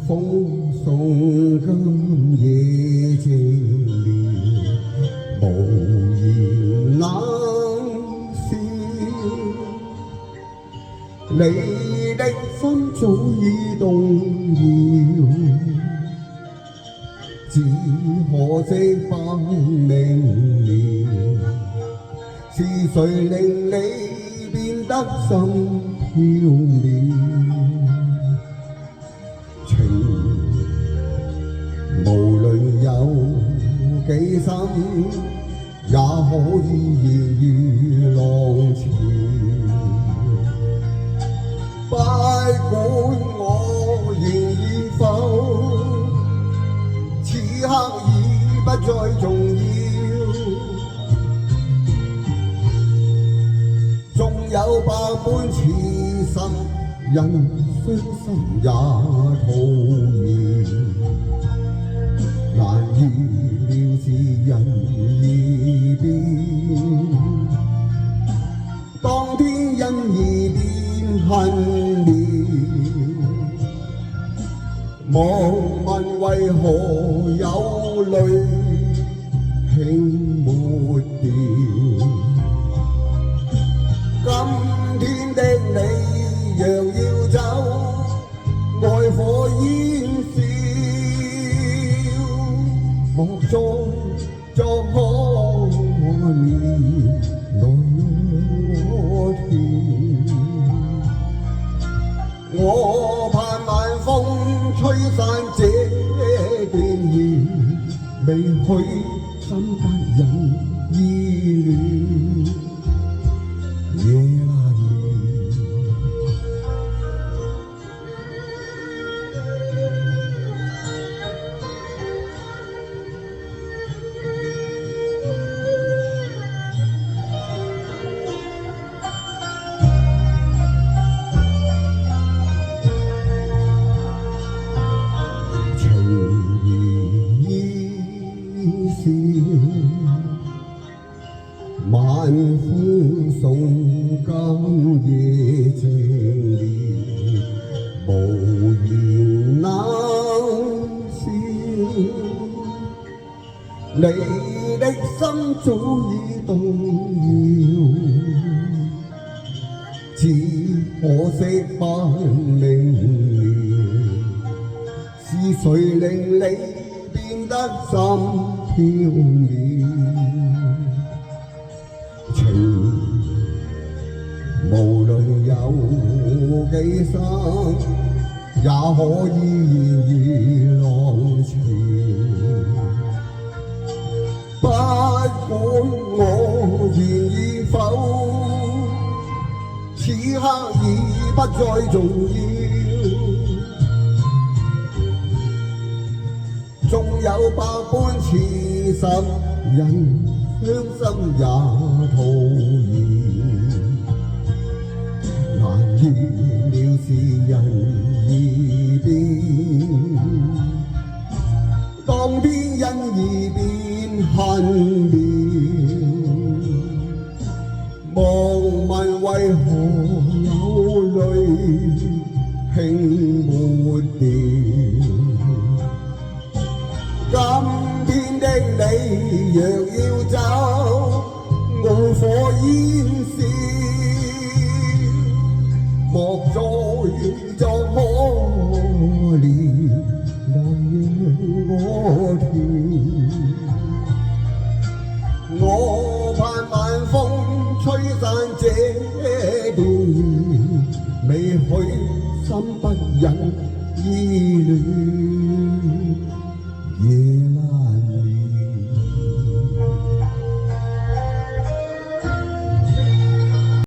風送今夜寂寥，無言冷笑。你的心早已動搖，只可惜不明了，是誰令你變得心飄渺？情無論有幾深，也可以言如浪潮。不管我願與否，此刻已不再重要。縱有百般痴心，人傷心也徒然。難預料是人易變，當天因而變恨了。莫問為何有淚輕抹掉。今天的你若要走，愛火煙燒，莫再作可憐，來我甜。我盼晚風吹散這段緣，未許心不忍依戀。夜難眠，情意笑，晚風送今夜靜了，無言冷笑。你的心早已動搖，只可惜不明了，是誰令你變得心飄渺？情無論有幾深，也可以言如浪潮。不管我願與否，此刻已不再重要。縱有百般痴心，人傷心也徒然。難預料是人易變，當天因而變恨了。莫問為何有淚輕抹掉。今天的你若要走，怒火煙燒，莫再作可憐，來讓我甜。我盼晚風吹散這段緣，未許心不忍依戀。